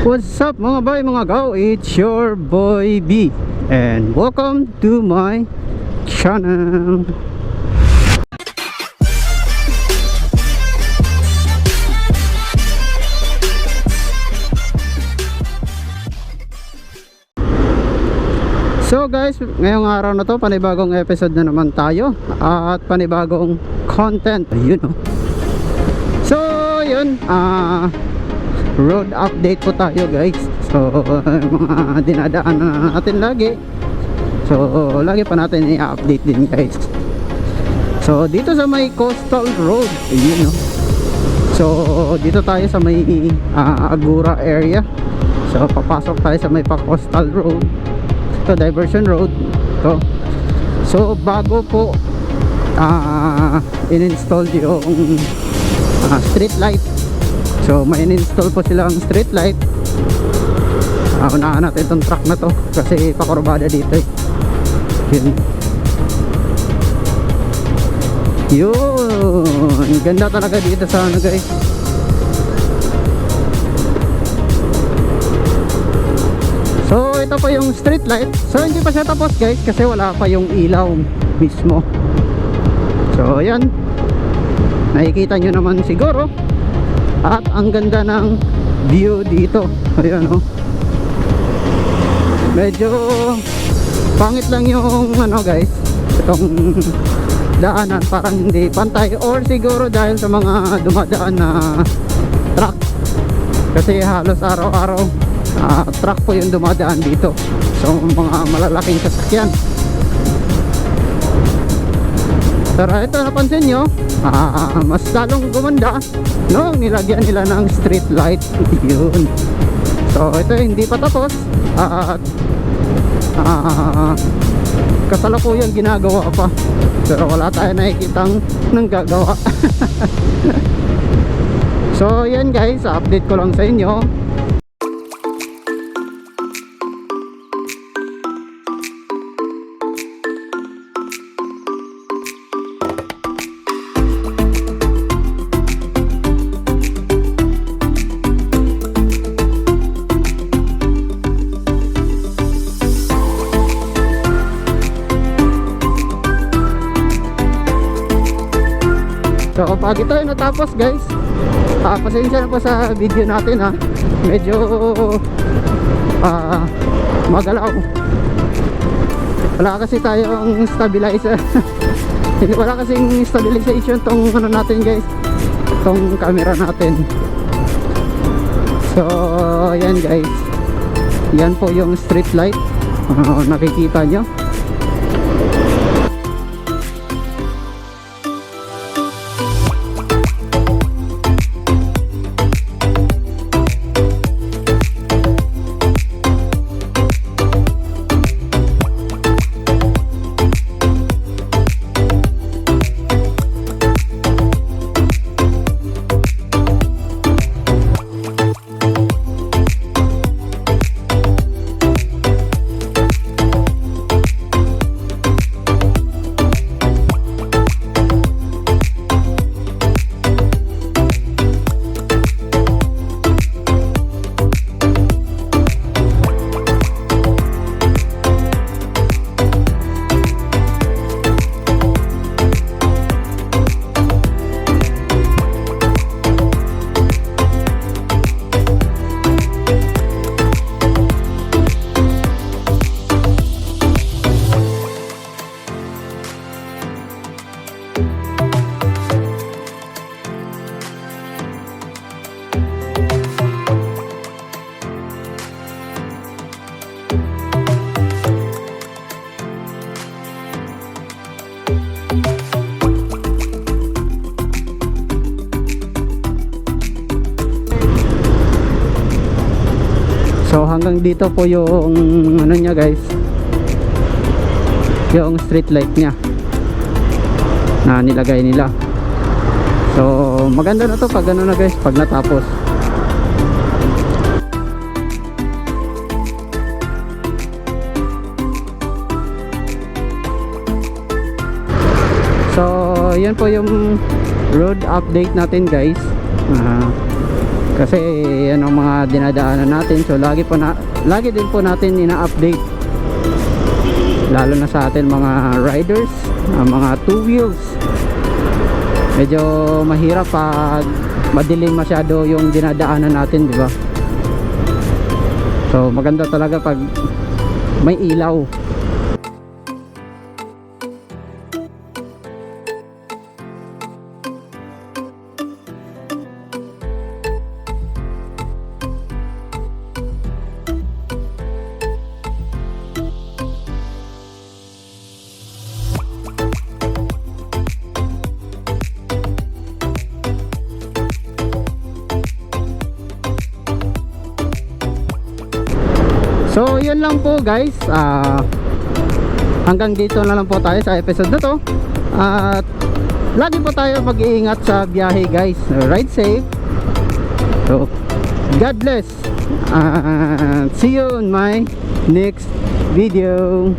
What's up mga boy, mga go? It's your boy B and welcome to my channel. So guys, ngayong araw na to, panibagong episode na naman tayo at panibagong content. Ayun oh. So yun, road update po tayo guys. So mga dinadaanan natin lagi. So lagi pa natin i-update din guys. So dito sa may coastal road, ayun oh. So dito tayo sa may Agura area. So papasok tayo sa may coastal road. Ito diversion road to. So bago po in-install yung street light. So may in-install po silang street light. Unahan natin itong truck na to kasi pakurbada dito eh. Yun, ganda talaga dito sa ano guys. So ito pa yung street light. So hindi pa siya tapos guys kasi wala pa yung ilaw mismo. So ayan, nakikita nyo naman siguro. At ang ganda ng view dito. Ayan oh. Medyo pangit lang yung ano guys, itong daanan parang hindi pantay, or siguro dahil sa mga dumadaan na truck. Kasi halos araw-araw truck po yung dumadaan dito. So mga malalaking sasakyan. Pero ito napansin nyo, mas lalong gumanda no, nilagyan nila ng street light. Yun. So ito hindi pa tapos at kasalukuyan ginagawa pa, pero wala tayo nakikitang nang gagawa. So yan guys, update ko lang sa inyo. So pag ito ay natapos guys, pasensya na po sa video natin ha. Medyo magalaw. Wala kasi tayong stabilizer. Wala kasing stabilization tong ano natin guys, tong camera natin. So yan guys, yan po yung street light. Nakikita nyo. So hanggang dito po yung ano nya guys, yung street light nya na nilagay nila. So maganda na to pag ano na guys, pag natapos. So yan po yung road update natin guys. Kasi yan ang mga dinadaanan natin. So lagi din po natin ina-update, lalo na sa atin mga riders, mga two wheels. Medyo mahirap pag madilim masyado yung dinadaanan natin, di ba? So maganda talaga pag may ilaw. So yun lang po guys, hanggang dito na lang po tayo sa episode na to. At lagi po tayo mag-iingat sa biyahe guys. Ride safe. So God bless. See you on my next video.